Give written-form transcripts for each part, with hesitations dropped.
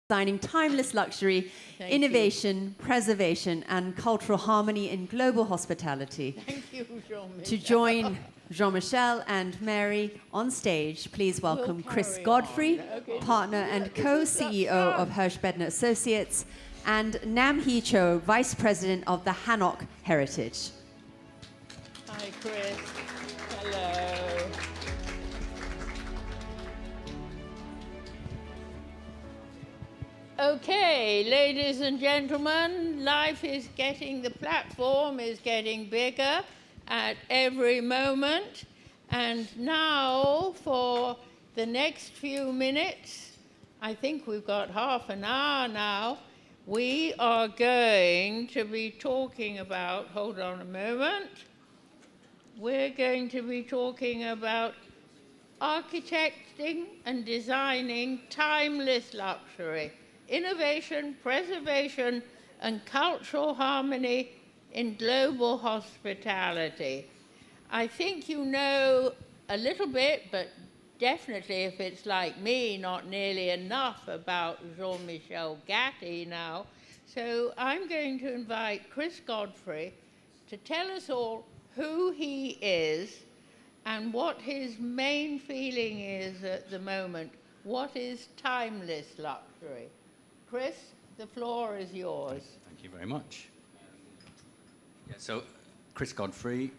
designing timeless luxury, innovation, preservation, and cultural harmony in global hospitality. Thank you, Jean-Michel. To join Jean-Michel and Mary on stage, please welcome Chris Godfrey, partner and co-CEO of Hirsch-Bedner Associates, and Namhee Cho, Vice President of the Hanok Heritage. Hi, Chris. Hello. Okay, ladies and gentlemen, life is getting, the platform is getting bigger at every moment. And now, for the next few minutes, I think we've got half an hour now, we are going to be talking about, hold on a moment, we're going to be talking about architecting and designing timeless luxury, innovation, preservation, and cultural harmony in global hospitality. I think you know a little bit, but definitely, if it's like me, not nearly enough about Jean-Michel Gathy now. So I'm going to invite Chris Godfrey to tell us all who he is and what his main feeling is at the moment. What is timeless luxury? Chris, the floor is yours. Thank you very much. So, Chris Godfrey,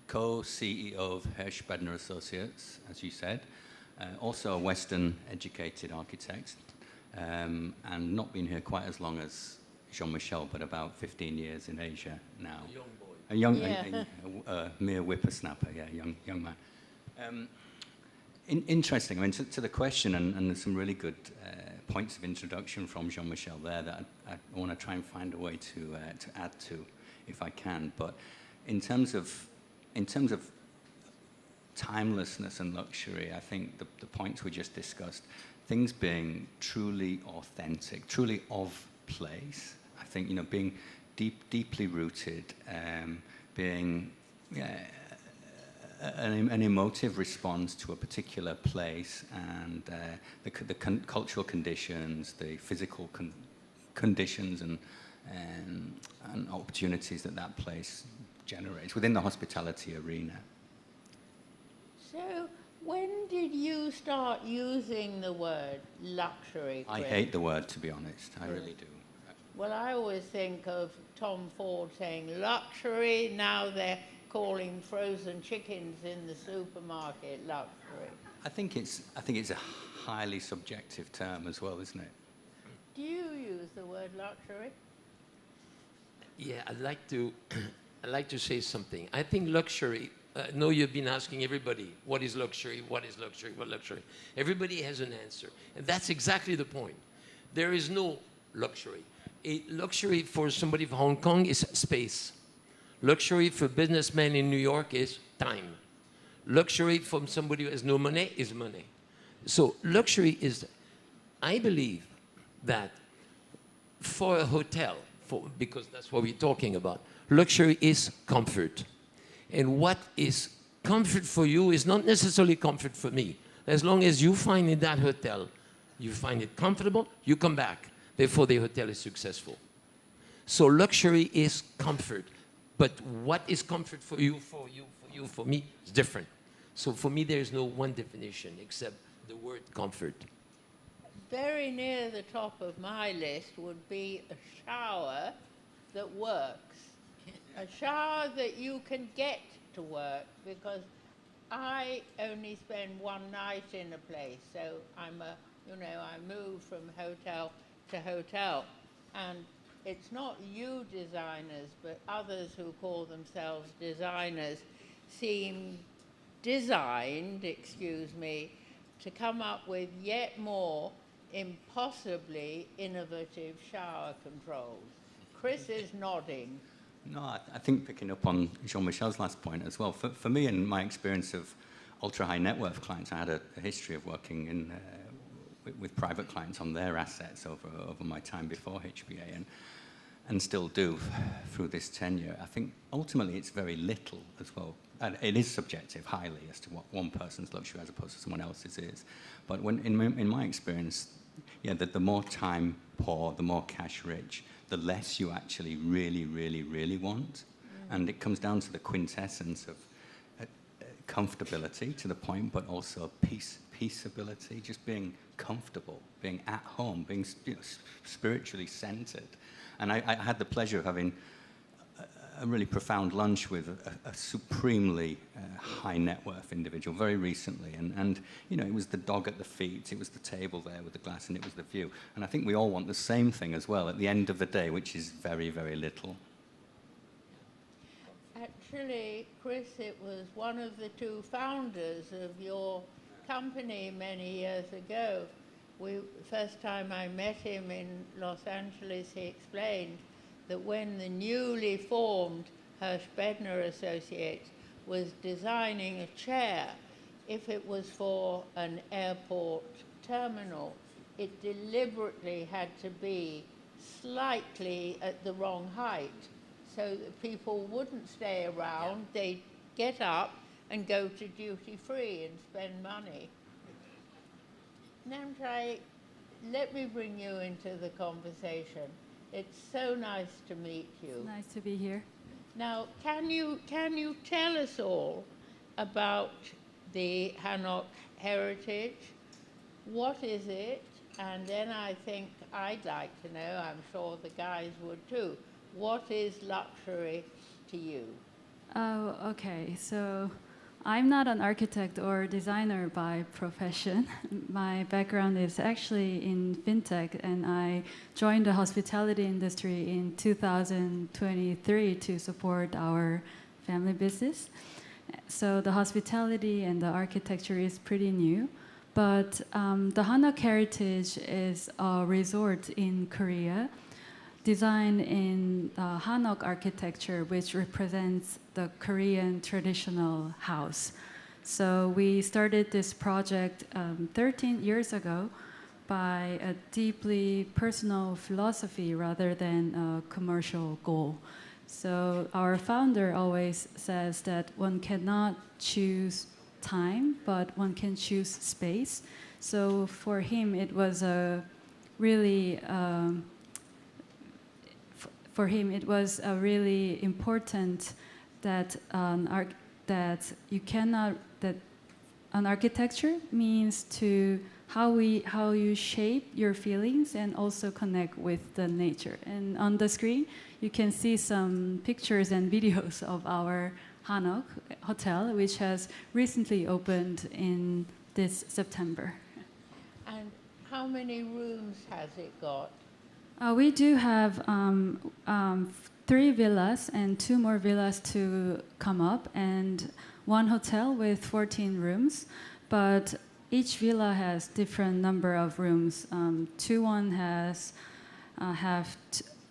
co-CEO of Hirsch-Bedner Associates, as you said, also a Western-educated architect, and not been here quite as long as Jean-Michel, but about 15 years in Asia now. A young boy. A mere whippersnapper, young man. Interesting. I mean, to the question, and there's some really good points of introduction from Jean-Michel there that I want to try and find a way to add to, if I can. But in terms of timelessness and luxury, I think the points we just discussed, things being truly authentic, truly of place. I think, being deeply rooted, being an emotive response to a particular place, and the cultural conditions, the physical conditions and opportunities that place generates within the hospitality arena. So, when did you start using the word luxury, Chris? I hate the word, to be honest. I really do. Well, I always think of Tom Ford saying luxury. Now they're calling frozen chickens in the supermarket luxury. I think it's a highly subjective term as well, isn't it? Do you use the word luxury? Yeah, I'd like to say something. I think luxury. I know you've been asking everybody, what is luxury? What is luxury? What luxury? Everybody has an answer, and that's exactly the point. There is no luxury. A luxury for somebody from Hong Kong is space. Luxury for a businessman in New York is time. Luxury from somebody who has no money is money. So luxury is, I believe that for a hotel, because that's what we're talking about, luxury is comfort. And what is comfort for you is not necessarily comfort for me. As long as you find in that hotel, you find it comfortable, you come back. Therefore, the hotel is successful. So luxury is comfort. But what is comfort for you, for me, is different. So for me, there is no one definition except the word comfort. Very near the top of my list would be a shower that works. A shower that you can get to work, because I only spend one night in a place. So I move from hotel to hotel. And it's not you designers, but others who call themselves designers seem designed, to come up with yet more impossibly innovative shower controls. Chris is nodding. No, I think picking up on Jean-Michel's last point as well, for me and my experience of ultra-high net worth clients, I had a history of working with private clients on their assets over my time before HBA. and still do through this tenure. I think ultimately it's very little as well. And it is subjective highly as to what one person's luxury as opposed to someone else's is. But when, in my experience, yeah, the more time poor, the more cash rich, the less you actually really, really, really want. And it comes down to the quintessence of comfortability to the point, but also peaceability, just being comfortable, being at home, being spiritually centered. And I had the pleasure of having a really profound lunch with a supremely high net worth individual very recently. And it was the dog at the feet, it was the table there with the glass, and it was the view. And I think we all want the same thing as well at the end of the day, which is very, very little. Actually, Chris, it was one of the two founders of your company many years ago. First time I met him in Los Angeles, he explained that when the newly formed Hirsch-Bedner Associates was designing a chair, if it was for an airport terminal, it deliberately had to be slightly at the wrong height so that people wouldn't stay around. Yeah. They'd get up and go to duty-free and spend money. Namhee, let me bring you into the conversation. It's so nice to meet you. It's nice to be here. Now, can you tell us all about the Hanok heritage? What is it? And then I think I'd like to know, I'm sure the guys would too, what is luxury to you? Oh, okay. So I'm not an architect or designer by profession. My background is actually in fintech, and I joined the hospitality industry in 2023 to support our family business. So the hospitality and the architecture is pretty new, but the Hanok heritage is a resort in Korea designed in Hanok architecture, which represents the Korean traditional house. So we started this project 13 years ago by a deeply personal philosophy rather than a commercial goal. So our founder always says that one cannot choose time, but one can choose space. So for him, it was a really important that an architecture means to how you shape your feelings and also connect with the nature. And on the screen, you can see some pictures and videos of our Hanok hotel, which has recently opened in this September. And how many rooms has it got? We do have 3 villas and 2 more villas to come up, and 1 hotel with 14 rooms. But each villa has different number of rooms. 2-1 have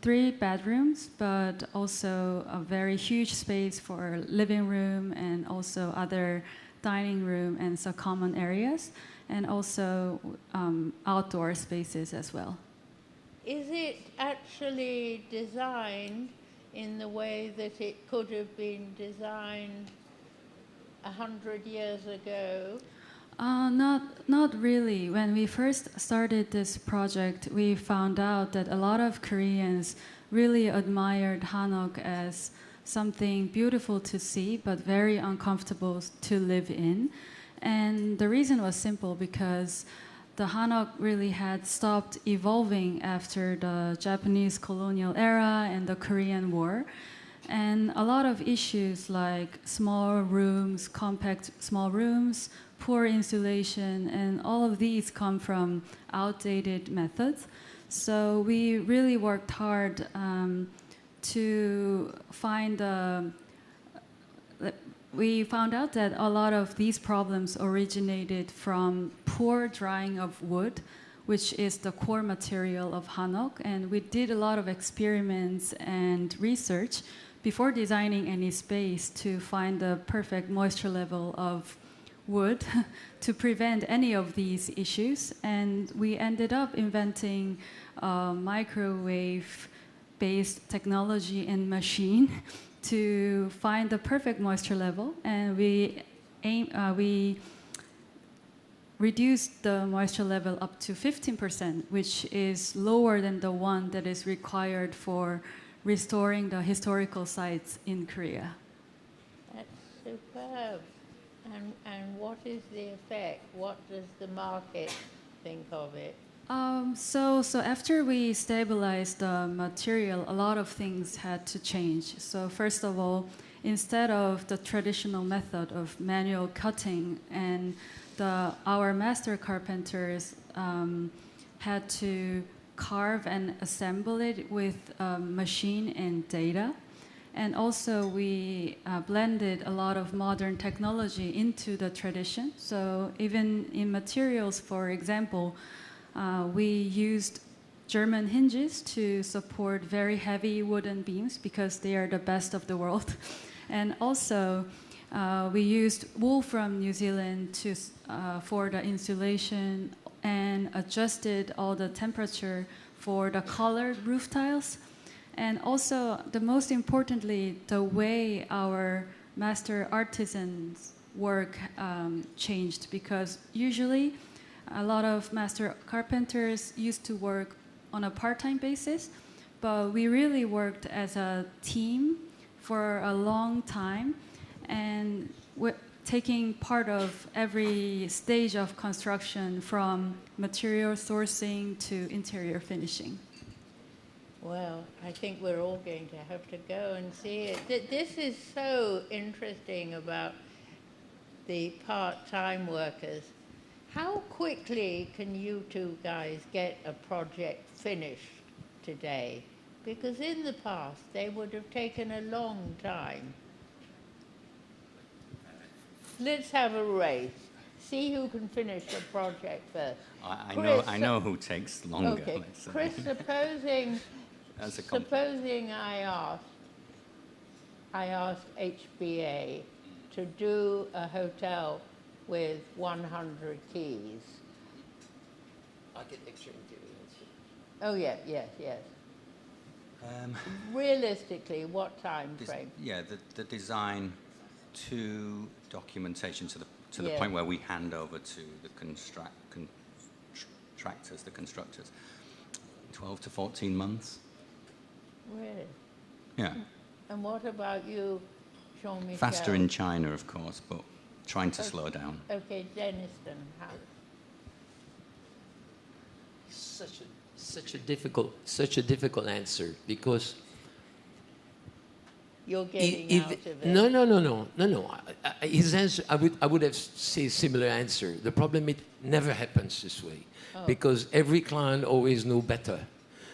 3 bedrooms, but also a very huge space for living room and also other dining room and some common areas, and also outdoor spaces as well. Is it actually designed in the way that it could have been designed 100 years ago? Not really. When we first started this project, we found out that a lot of Koreans really admired Hanok as something beautiful to see, but very uncomfortable to live in. And the reason was simple, because the Hanok really had stopped evolving after the Japanese colonial era and the Korean War. And a lot of issues like small rooms, compact small rooms, poor insulation, and all of these come from outdated methods. So we really worked hard to find we found out that a lot of these problems originated from poor drying of wood, which is the core material of Hanok. And we did a lot of experiments and research before designing any space to find the perfect moisture level of wood to prevent any of these issues. And we ended up inventing a microwave based technology and machine to find the perfect moisture level, and we reduced the moisture level up to 15%, which is lower than the one that is required for restoring the historical sites in Korea. That's superb. And what is the effect? What does the market think of it? So after we stabilized the material, a lot of things had to change. So first of all, instead of the traditional method of manual cutting, and our master carpenters had to carve and assemble it with machine and data. And also we blended a lot of modern technology into the tradition. So even in materials, for example, we used German hinges to support very heavy wooden beams because they are the best of the world. And also we used wool from New Zealand for the insulation, and adjusted all the temperature for the colored roof tiles. And also, the most importantly, the way our master artisans work changed, because usually a lot of master carpenters used to work on a part-time basis, but we really worked as a team for a long time, and taking part of every stage of construction, from material sourcing to interior finishing. Well, I think we're all going to have to go and see it. This is so interesting about the part-time workers. How quickly can you two guys get a project finished today? Because in the past, they would have taken a long time. Let's have a race. See who can finish the project first. I know who takes longer. Okay, Let's say. Chris, supposing I asked HBA to do a hotel with 100 keys. Architecture interiors. Oh, yes. Realistically, what time frame? Yeah, the design to documentation to the point where we hand over to the contractors, the constructors. 12 to 14 months. Really? Yeah. And what about you, Jean-Michel? Faster in China, of course, but trying to slow down. Okay, Denniston, how? Such a difficult answer, because you're getting out of it. No. His answer, I would have say similar answer. The problem, it never happens this way, because every client always know better.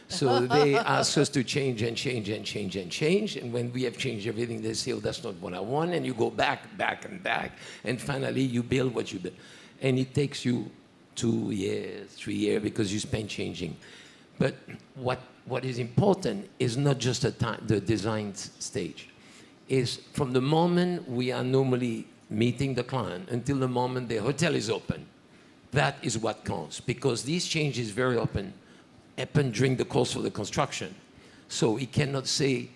So they ask us to change and change and change and change, and when we have changed everything, they say, "Oh, that's not what I want," and you go back and back, and finally you build what you build, and it takes you 2 years, 3 years, because you spend changing. But what is important is not just the design stage. Is from the moment we are normally meeting the client until the moment the hotel is open. That is what counts, because these changes very often happen during the course of the construction. So you cannot say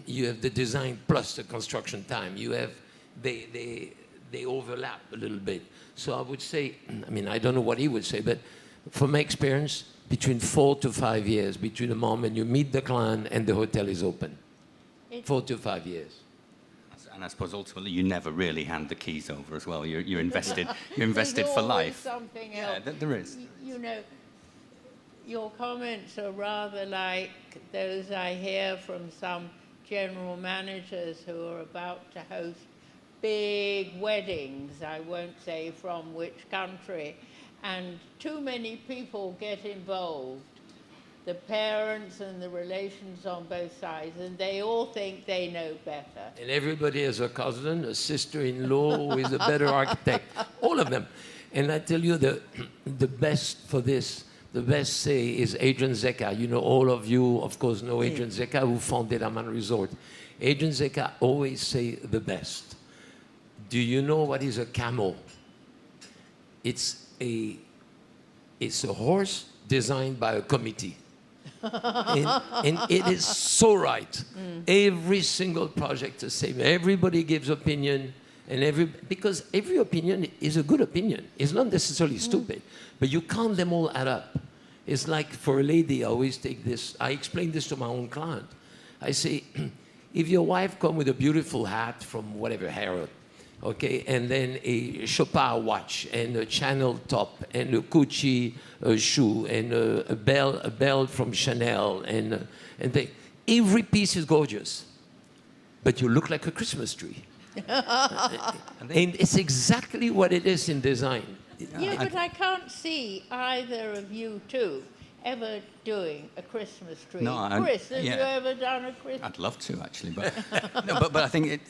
you have the design plus the construction time. You have, they overlap a little bit. So I would say, I mean, I don't know what he would say, but from my experience, between 4 to 5 years, between the moment you meet the client and the hotel is open. 4 to 5 years. And I suppose ultimately you never really hand the keys over as well. You're invested. You're invested for life. Something else. Yeah, there is. You know, your comments are rather like those I hear from some general managers who are about to host big weddings, I won't say from which country, and too many people get involved, the parents and the relations on both sides, and they all think they know better. And everybody has a cousin, a sister-in-law who is a better architect, all of them. And I tell you, the best for this, the best say is Adrian Zeka. You know, all of you, of course, know Adrian Zeka, who founded Amman Resort. Adrian Zeka always say the best. Do you know what is a camel? It's a horse designed by a committee. and it is so right. Every single project the same. Everybody gives opinion, and because every opinion is a good opinion. It's not necessarily stupid, but you can't them all add up. It's like for a lady, I always take this. I explain this to my own client. I say, if your wife come with a beautiful hat from whatever Harrod, okay, and then a Chopard watch and a Chanel top and a Gucci shoe and a bell from Chanel and every piece is gorgeous, but you look like a Christmas tree. And it's exactly what it is in design. Yeah, but I can't see either of you two ever doing a Christmas tree. No, Chris, have you ever done a Christmas? I'd love to, actually, but no, but I think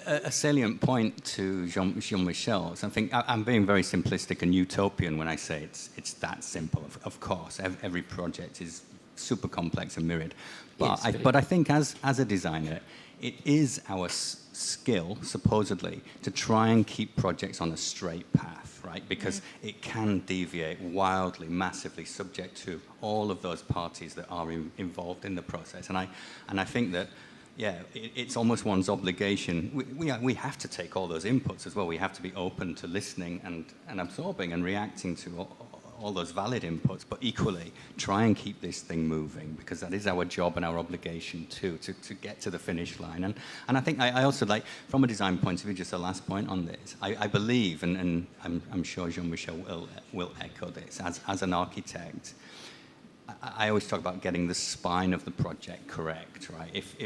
a salient point to Jean-Michel. I think I'm being very simplistic and utopian when I say it's that simple. Of course, every project is super complex and myriad, but I think as a designer, it is our skill, supposedly, to try and keep projects on a straight path, right? Because it can deviate wildly, massively, subject to all of those parties that are involved in the process. And I think that, yeah, it's almost one's obligation. We have to take all those inputs as well. We have to be open to listening and absorbing and reacting to all those valid inputs, but equally try and keep this thing moving, because that is our job and our obligation too, to get to the finish line. And I think I also like, from a design point of view, just a last point on this, I believe, and I'm sure Jean-Michel will echo this, as an architect, I always talk about getting the spine of the project correct, right? If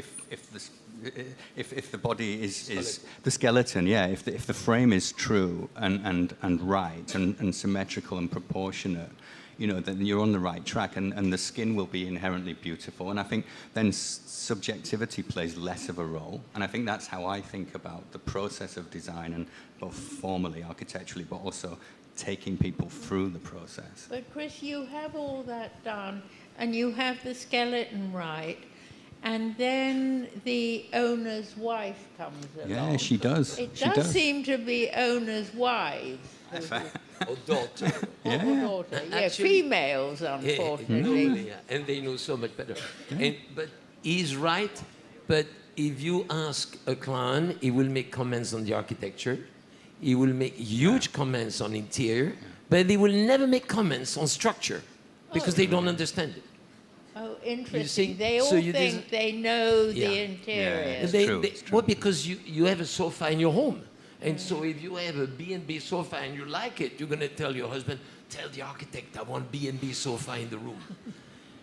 the body is the skeleton, yeah. If the frame is true and right and symmetrical and proportionate, you know, then you're on the right track, and the skin will be inherently beautiful. And I think then subjectivity plays less of a role. And I think that's how I think about the process of design, and both formally, architecturally, but also taking people through the process. But Chris, you have all that done, and you have the skeleton right, and then the owner's wife comes along. Yeah, she does. It does seem to be owners' wives. Or daughter. Or daughter. Yeah, actually, females, unfortunately. And they know so much better. But he's right, but if you ask a client, he will make comments on the architecture. He will make huge comments on interior, but they will never make comments on structure because they don't understand it. Oh, interesting. They all think they know the interior. It's true. Well, because you have a sofa in your home. And so if you have a B&B sofa and you like it, you're going to tell your husband, tell the architect I want B&B sofa in the room.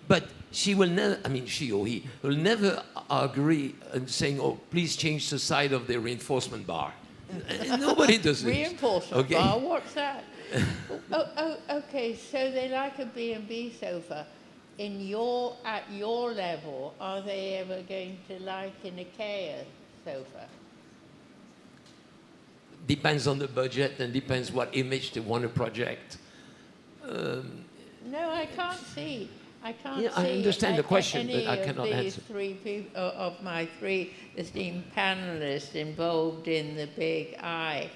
But she will never, I mean, she or he will never agree and saying, oh, please change the side of the reinforcement bar. Nobody does this. Reinforcement bar, what's that? Okay, so they like a B&B sofa. At your level, are they ever going to like an IKEA sofa? Depends on the budget and depends what image they want to project. No, I can't see. I understand the question, but I cannot answer. Three people, of my three esteemed panelists involved in the Big I.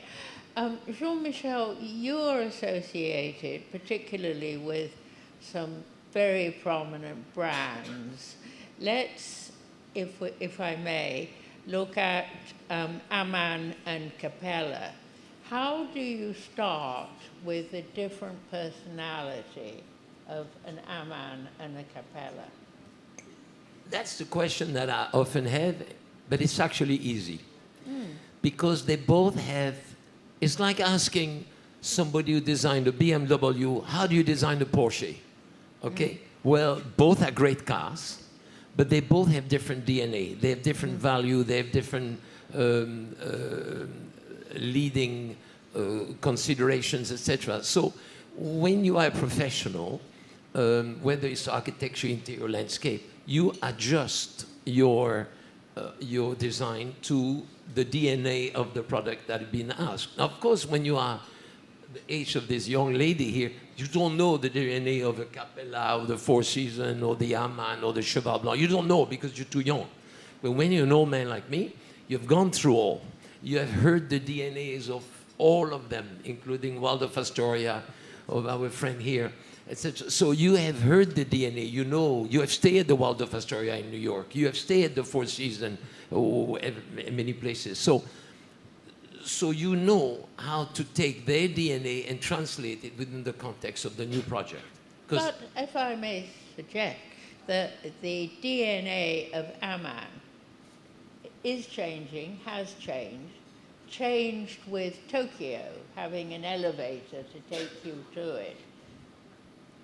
Jean-Michel, you're associated particularly with some very prominent brands. Let's, if I may, look at Amann and Capella. How do you start with the different personality of an Amann and a Capella? That's the question that I often have, but it's actually easy. Because they both have, it's like asking somebody who designed a BMW, how do you design a Porsche? Okay, well, both are great cars, but they both have different DNA. They have different value, they have different leading considerations, etc. So when you are a professional, whether it's architecture, interior, landscape, you adjust your design to the DNA of the product that has been asked. Now, of course, when you are the age of this young lady here, you don't know the DNA of a Capella, or the Four Seasons, or the Amann, or the Cheval Blanc. You don't know because you're too young. But when you're an old man like me, you've gone through all. You have heard the DNAs of all of them, including Waldorf Astoria, of our friend here. etc. So you have heard the DNA, you know, you have stayed at the Waldorf Astoria in New York, you have stayed at the Four Seasons, many places. So you know how to take their DNA and translate it within the context of the new project. But if I may suggest that the DNA of Amman is changing, has changed with Tokyo having an elevator to take you to it.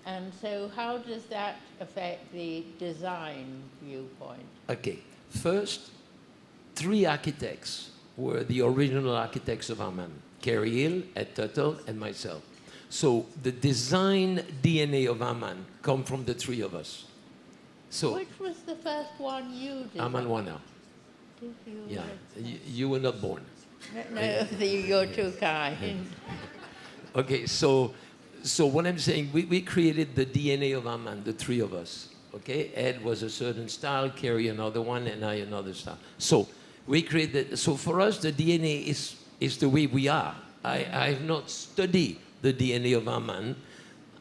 And so how does that affect the design viewpoint? Okay, first, 3 architects were the original architects of Amman: Kerry Hill, Ed Tuttle, and myself. So the design DNA of Amman come from the 3 of us. So which was the first one you did? Amman Wana. Did you? Yeah, you were not born. No, you're too kind. Okay, so what I'm saying, we created the DNA of Amman, the 3 of us. Okay, Ed was a certain style, Kerry another one, and I another style. So we created. So for us, the DNA is the way we are. I have not studied the DNA of Amman.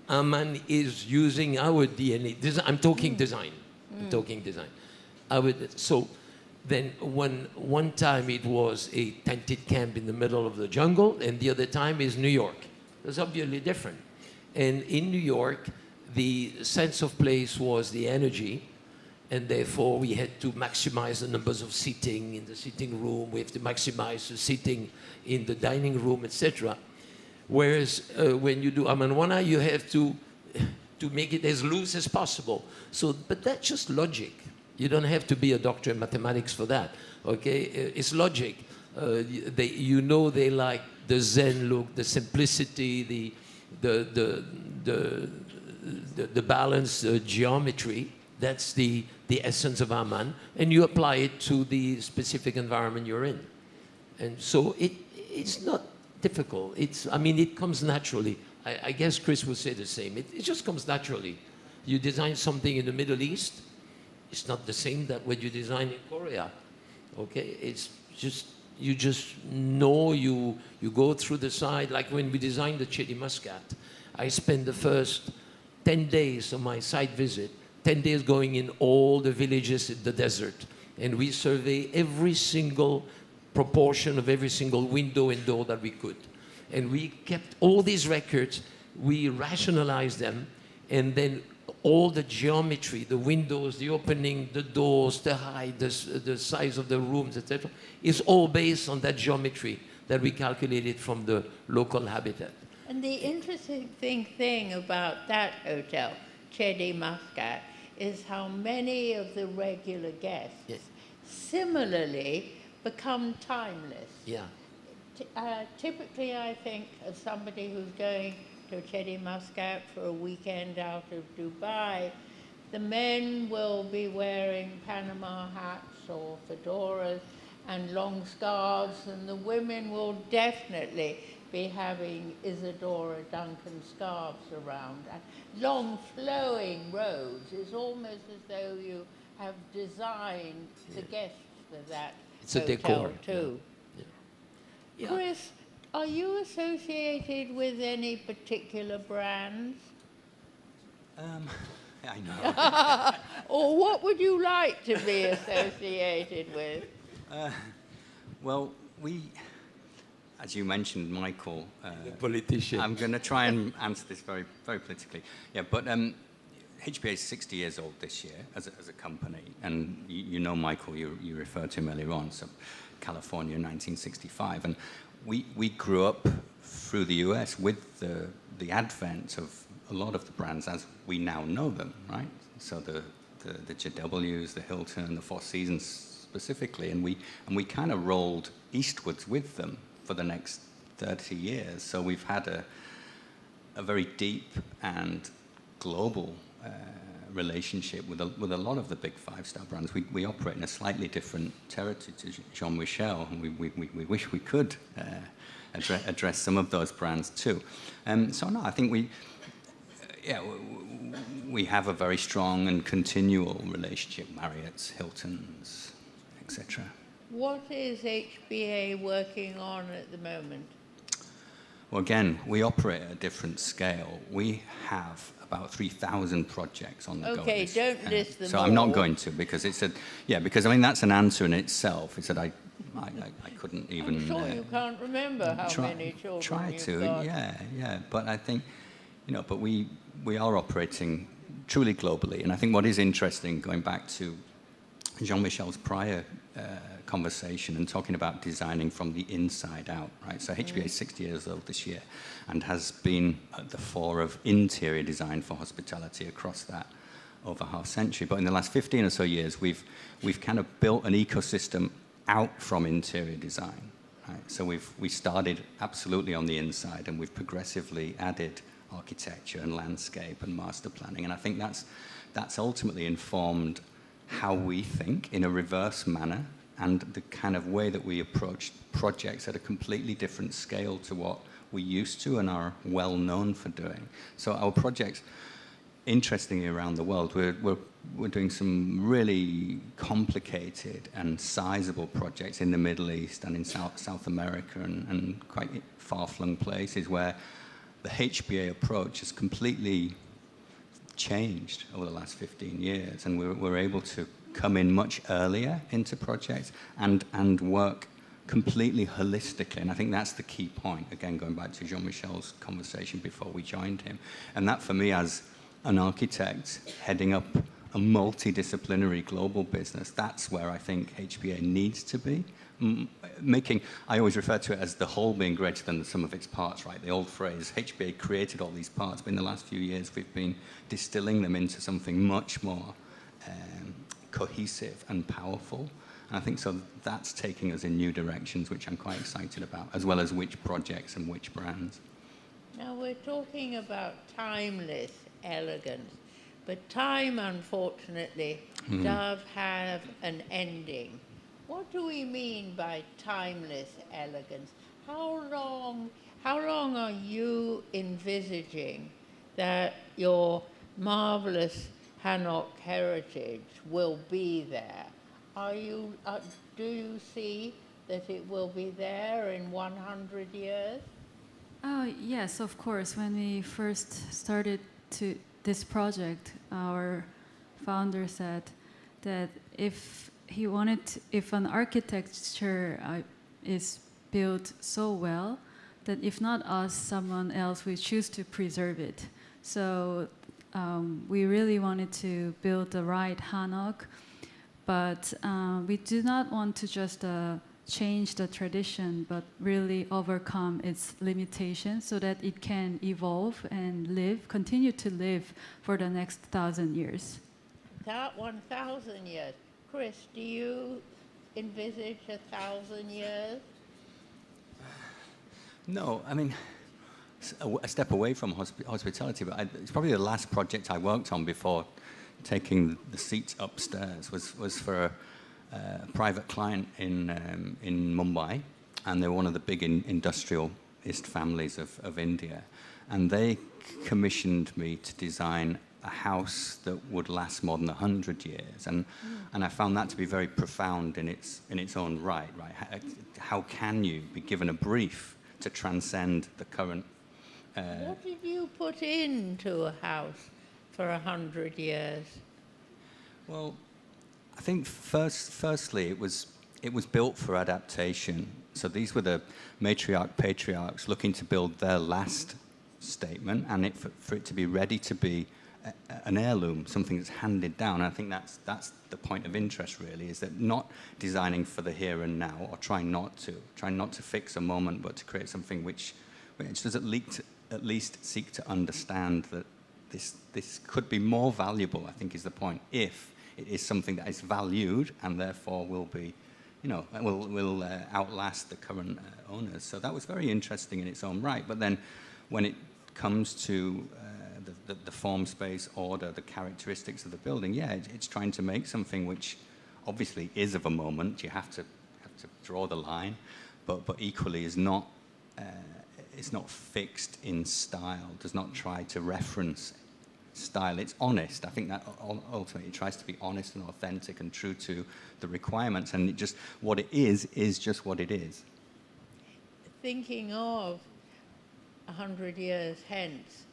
Amman is using our DNA. I'm talking design. I'm talking design. So then one time it was a tented camp in the middle of the jungle, and the other time is New York. It's obviously different. And in New York, the sense of place was the energy, and therefore we had to maximize the numbers of seating in the sitting room. We have to maximize the seating in the dining room, etc. Whereas when you do Amman Wana, you have to make it as loose as possible. So, but that's just logic. You don't have to be a doctor in mathematics for that. Okay, it's logic. You know, they like the Zen look, the simplicity, the balance, geometry. That's the essence of Amman, and you apply it to the specific environment you're in. And so it's not difficult. It comes naturally. I guess Chris would say the same. It just comes naturally. You design something in the Middle East, it's not the same that what you design in Korea. Okay, it's just, you just know, you go through the side. Like when we designed the Cherry Muscat, I spent the first 10 days of my site visit, 10 days going in all the villages in the desert, and we survey every single proportion of every single window and door that we could. And we kept all these records, we rationalized them, and then all the geometry, the windows, the opening, the doors, the height, the size of the rooms, etc., is all based on that geometry that we calculated from the local habitat. And the interesting thing about that hotel, Cherry Muscat, is how many of the regular guests similarly become timeless. Yeah. Typically, I think of somebody who's going to Cherry Muscat for a weekend out of Dubai, the men will be wearing Panama hats or fedoras and long scarves, and the women will definitely be having Isadora Duncan scarves around. And long flowing robes. It's almost as though you have designed the guests for that it's a hotel decor too. Yeah. Chris, are you associated with any particular brands? I know. Or what would you like to be associated with? Well, as you mentioned, Michael, the politician. I'm going to try and answer this very, very politically. Yeah, but HBA is 60 years old this year as a company, and you know, Michael, you referred to him earlier on, so California, 1965, and we grew up through the US with the advent of a lot of the brands as we now know them, right? So the JWs, the Hilton, the Four Seasons specifically, and we kind of rolled eastwards with them for the next 30 years. So we've had a very deep and global relationship with a lot of the big five-star brands. We operate in a slightly different territory to Jean-Michel, and we wish we could address some of those brands too. So no, I think we have a very strong and continual relationship, Marriott's, Hilton's, etc. What is HBA working on at the moment? Well, again, we operate at a different scale. We have about 3,000 projects on the go. Okay, don't list them so all. I'm not going to, because it's a, because I mean, that's an answer in itself. It's that I couldn't even... I'm sure you can't remember how many children you've got. Yeah. But I think, but we are operating truly globally. And I think what is interesting, going back to Jean-Michel's prior conversation and talking about designing from the inside out, right? So HBA is 60 years old this year and has been at the fore of interior design for hospitality across that over half century. But in the last 15 or so years, we've kind of built an ecosystem out from interior design, right? So we started absolutely on the inside, and we've progressively added architecture and landscape and master planning. And I think that's ultimately informed how we think in a reverse manner, and the kind of way that we approach projects at a completely different scale to what we used to and are well known for doing. So our projects, interestingly, around the world, we're doing some really complicated and sizable projects in the Middle East and in South America and quite far-flung places where the HBA approach has completely changed over the last 15 years, and we're able to come in much earlier into projects and work completely holistically. And I think that's the key point, again, going back to Jean-Michel's conversation before we joined him. And that, for me, as an architect heading up a multidisciplinary global business, that's where I think HBA needs to be. I always refer to it as the whole being greater than the sum of its parts, right? The old phrase, HBA created all these parts, but in the last few years we've been distilling them into something much more cohesive and powerful. And I think so that's taking us in new directions, which I'm quite excited about, as well as which projects and which brands. Now we're talking about timeless elegance, but time, unfortunately, does have an ending. What do we mean by timeless elegance? How long are you envisaging that your marvelous Hanok heritage will be there? Do you see that it will be there in 100 years? Yes, of course. When we first started this project, our founder said that if an architecture is built so well, that if not us, someone else will choose to preserve it. So we really wanted to build the right Hanok, but we do not want to just change the tradition, but really overcome its limitations so that it can evolve and continue to live for the next 1,000 years. That 1,000 years. Chris, do you envisage 1,000 years? No, I mean, a step away from hospitality, but it's probably the last project I worked on before taking the seats upstairs was for a private client in Mumbai, and they're one of the big industrialist families of India, and they commissioned me to design a house that would last more than 100 years, and I found that to be very profound in its own right. How can you be given a brief to transcend the current? What did you put into a house for 100 years? Well, I think firstly it was built for adaptation. So these were the patriarchs looking to build their last statement, and for it to be ready to be an heirloom, something that's handed down. And I think that's the point of interest, really, is that not designing for the here and now, or trying not to fix a moment, but to create something which does at least seek to understand that this could be more valuable, I think is the point, if it is something that is valued and therefore will be, will outlast the current owners. So that was very interesting in its own right. But then when it comes to the form, space, order, the characteristics of the building, it's trying to make something which obviously is of a moment. You have to draw the line, but equally is not it's not fixed in style, does not try to reference style. It's honest. I think that ultimately it tries to be honest and authentic and true to the requirements, and what it is just what it is. Thinking of 100 years hence,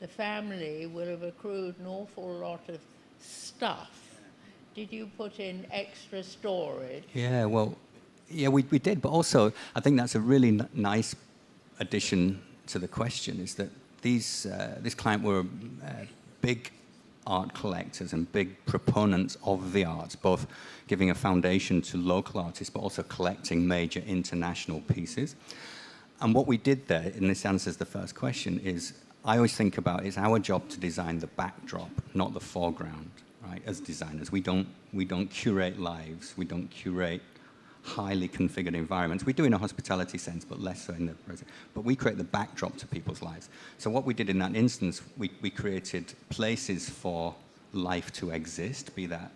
the family will have accrued an awful lot of stuff. Did you put in extra storage? Yeah, well, yeah, we did, but also I think that's a really nice addition to the question, is that this client were big art collectors and big proponents of the arts, both giving a foundation to local artists, but also collecting major international pieces. And what we did there, and this answers the first question, is I always think about it's our job to design the backdrop, not the foreground, right? As designers, we don't curate lives, we don't curate highly configured environments. We do in a hospitality sense, but less so in the present. But we create the backdrop to people's lives. So what we did in that instance, we created places for life to exist, be that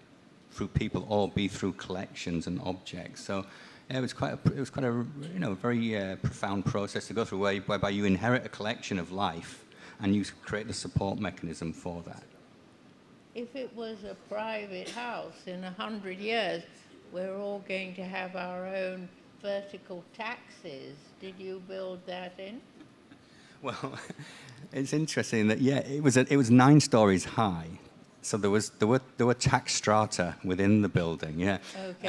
through people or be through collections and objects. So yeah, it was quite a very profound process to go through, whereby you inherit a collection of life and you create the support mechanism for that. If it was a private house in 100 years, we're all going to have our own vertical taxis. Did you build that in? Well, it's interesting that, yeah, it was 9 stories high. So there were tax strata within the building, yeah. Okay.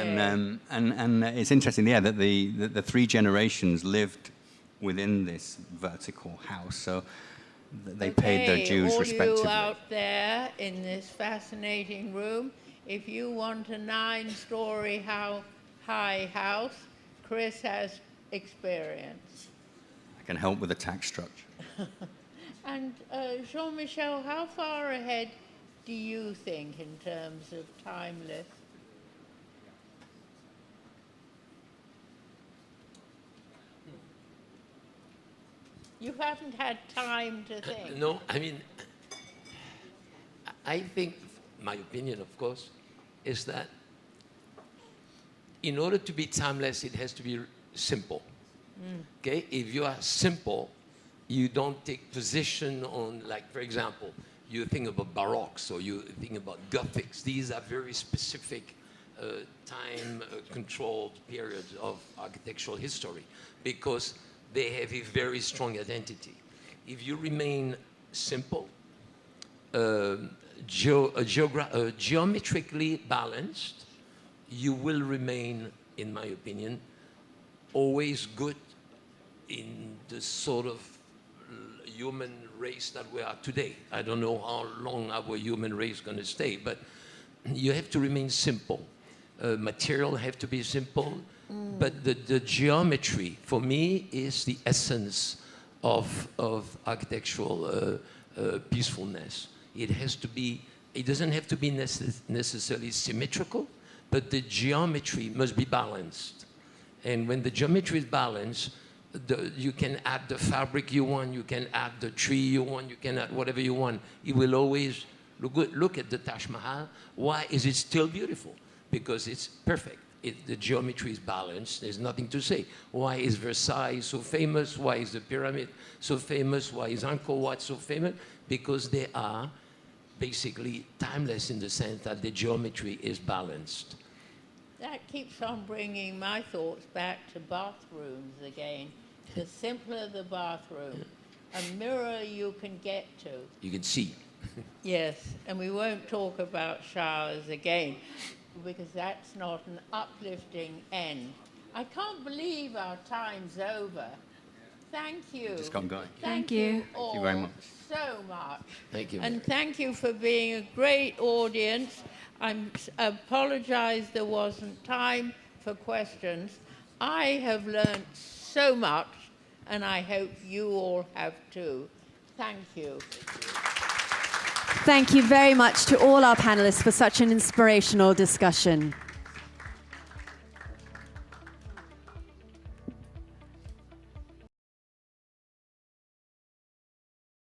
And it's interesting, yeah, that the 3 generations lived within this vertical house. So they paid their dues respectively. All you out there in this fascinating room, if you want a 9-story high house, Chris has experience. I can help with the tax structure. And Jean-Michel, how far ahead do you think in terms of timeless? You haven't had time to think. No, I mean, I think, my opinion, of course, is that in order to be timeless, it has to be simple. Okay? If you are simple, you don't take position on, like, for example, you think about Baroques or you think about Gothics. These are very specific time-controlled periods of architectural history because they have a very strong identity. If you remain simple, geometrically balanced, you will remain, in my opinion, always good in the sort of human race that we are today. I don't know how long our human race is going to stay, but you have to remain simple. Material have to be simple, but the geometry, for me, is the essence of architectural peacefulness. It has to be, it doesn't have to be necessarily symmetrical, but the geometry must be balanced. And when the geometry is balanced, you can add the fabric you want, you can add the tree you want, you can add whatever you want. It will always look good. Look at the Taj Mahal. Why is it still beautiful? Because it's perfect. The geometry is balanced. There's nothing to say. Why is Versailles so famous? Why is the pyramid so famous? Why is Angkor Wat so famous? Because they are basically timeless in the sense that the geometry is balanced. That keeps on bringing my thoughts back to bathrooms again. The simpler the bathroom, a mirror you can get to. You can see. Yes, and we won't talk about showers again, because that's not an uplifting end. I can't believe our time's over. Thank you. Just got going. Thank you all Thank you very much. so much. Thank you. And thank you for being a great audience. I apologize there wasn't time for questions. I have learned so much, and I hope you all have too. Thank you. Thank you very much to all our panelists for such an inspirational discussion.